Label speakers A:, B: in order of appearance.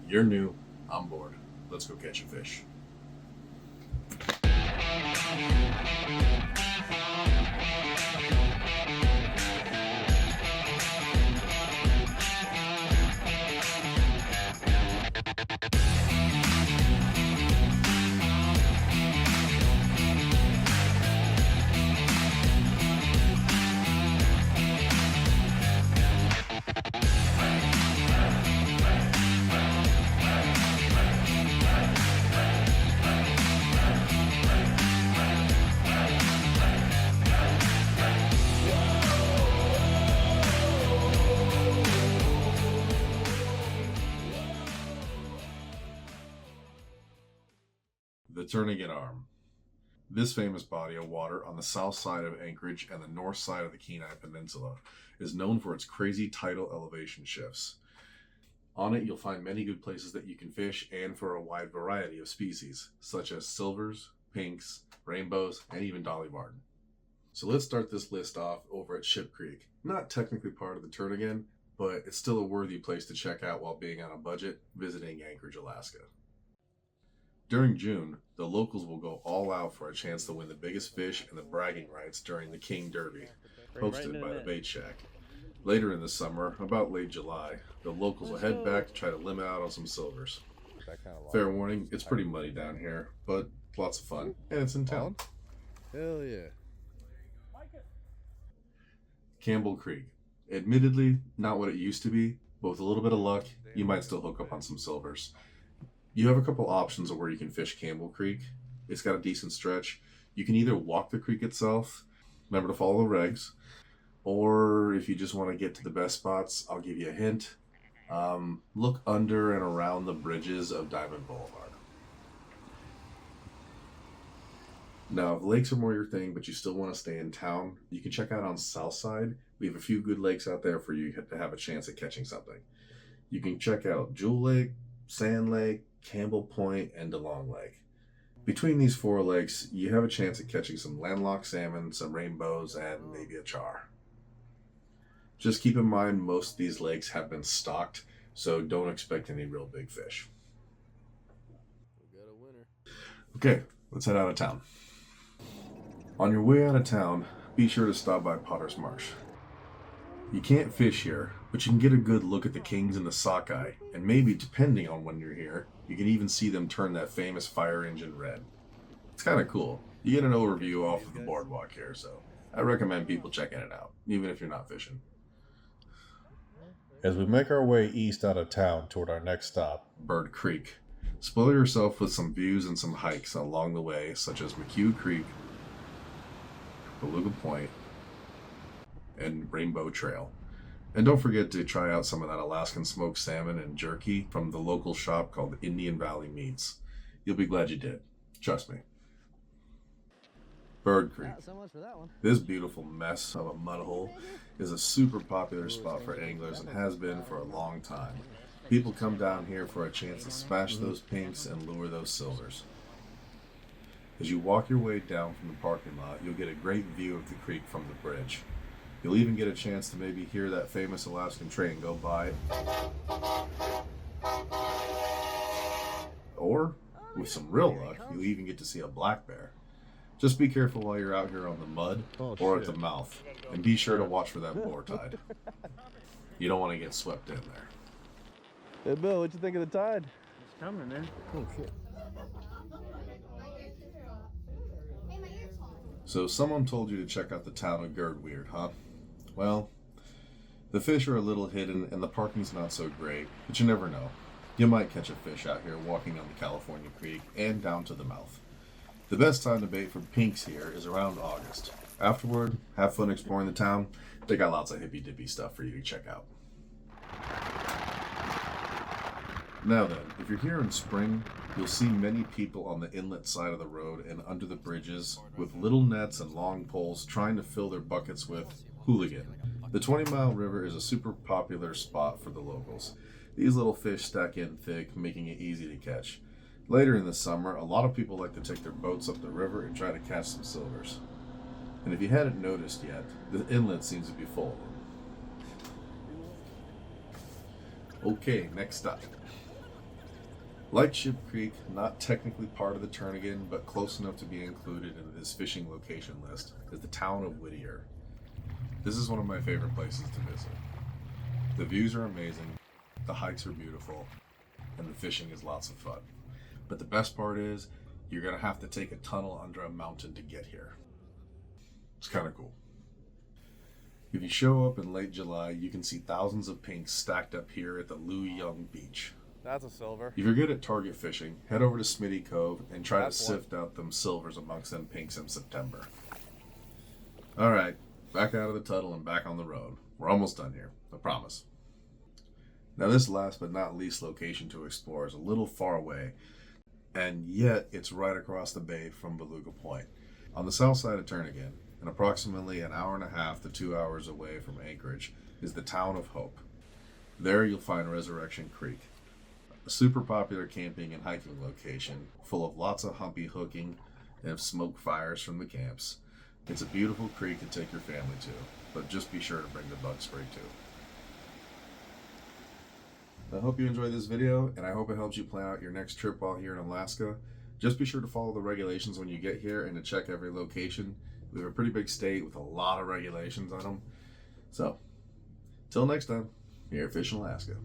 A: You're new, I'm bored. Let's go catch a fish. The Turnagain Arm. This famous body of water on the south side of Anchorage and the north side of the Kenai Peninsula is known for its crazy tidal elevation shifts. On it, you'll find many good places that you can fish and for a wide variety of species, such as silvers, pinks, rainbows, and even dolly varden. So let's start this list off over at Ship Creek. Not technically part of the Turnagain, but it's still a worthy place to check out while being on a budget visiting Anchorage, Alaska. During June, the locals will go all out for a chance to win the biggest fish and the bragging rights during the King Derby, hosted by the Bait Shack. Later in the summer, about late July, the locals will head back to try to limit out on some silvers. Fair warning, it's pretty muddy down here, but lots of fun, and it's in town.
B: Hell yeah.
A: Campbell Creek. Admittedly, not what it used to be, but with a little bit of luck, you might still hook up on some silvers. You have a couple options of where you can fish Campbell Creek. It's got a decent stretch. You can either walk the creek itself, remember to follow the regs, or if you just want to get to the best spots, I'll give you a hint. Look under and around the bridges of Diamond Boulevard. Now, if lakes are more your thing, but you still want to stay in town, you can check out on South Side. We have a few good lakes out there for you to have a chance at catching something. You can check out Jewel Lake, Sand Lake, Campbell Point, and DeLong Lake. Between these four lakes, you have a chance at catching some landlocked salmon, some rainbows, and maybe a char. Just keep in mind most of these lakes have been stocked, so don't expect any real big fish.
B: We got a winner.
A: Okay, let's head out of town. On your way out of town, be sure to stop by Potter's Marsh. You can't fish here, but you can get a good look at the kings and the sockeye, and maybe, depending on when you're here, you can even see them turn that famous fire engine red. It's kind of cool. You get an overview off of the boardwalk here, so I recommend people checking it out, even if you're not fishing. As we make our way east out of town toward our next stop, Bird Creek, spoil yourself with some views and some hikes along the way, such as McHugh Creek, Beluga Point, and Rainbow Trail. And don't forget to try out some of that Alaskan smoked salmon and jerky from the local shop called Indian Valley Meats. You'll be glad you did. Trust me. Bird Creek.
B: So much for that one.
A: This beautiful mess of a mud hole is a super popular spot for anglers and has been for a long time. People come down here for a chance to smash those pinks and lure those silvers. As you walk your way down from the parking lot, you'll get a great view of the creek from the bridge. You'll even get a chance to maybe hear that famous Alaskan train go by. Or, with some real luck, you'll even get to see a black bear. Just be careful while you're out here on the mud or at the mouth, and be sure to watch for that boar tide. You don't want to get swept in there.
B: Hey Bill, what you think of the tide?
C: It's coming, man.
B: Oh shit.
A: So someone told you to check out the town of Girdwood, huh? Well, the fish are a little hidden and the parking's not so great, but you never know. You might catch a fish out here walking on the California Creek and down to the mouth. The best time to bait for pinks here is around August. Afterward, have fun exploring the town. They got lots of hippy-dippy stuff for you to check out. Now then, if you're here in spring, you'll see many people on the inlet side of the road and under the bridges with little nets and long poles trying to fill their buckets with hooligan. The 20-mile river is a super popular spot for the locals. These little fish stack in thick, making it easy to catch. Later in the summer, a lot of people like to take their boats up the river and try to catch some silvers. And if you hadn't noticed yet, the inlet seems to be full of them. Okay, next up. Like Ship Creek, not technically part of the Turnagain, but close enough to be included in this fishing location list, is the town of Whittier. This is one of my favorite places to visit. The views are amazing, the hikes are beautiful, and the fishing is lots of fun. But the best part is, you're going to have to take a tunnel under a mountain to get here. It's kind of cool. If you show up in late July, you can see thousands of pinks stacked up here at the Lou Young Beach.
B: That's a silver.
A: If you're good at target fishing, head over to Smitty Cove and try
B: That's
A: to
B: one.
A: sift out them silvers amongst them pinks in September. Alright, back out of the tunnel and back on the road. We're almost done here, I promise. Now this last but not least location to explore is a little far away, and yet it's right across the bay from Beluga Point. On the south side of Turnagain, and approximately an hour and a half to 2 hours away from Anchorage, is the town of Hope. There you'll find Resurrection Creek, a super popular camping and hiking location full of lots of humpy hooking and smoke fires from the camps. It's a beautiful creek to take your family to, but just be sure to bring the bug spray too. I hope you enjoyed this video, and I hope it helps you plan out your next trip while here in Alaska. Just be sure to follow the regulations when you get here and to check every location. We have a pretty big state with a lot of regulations on them. So, till next time, here at Fishin' Alaska.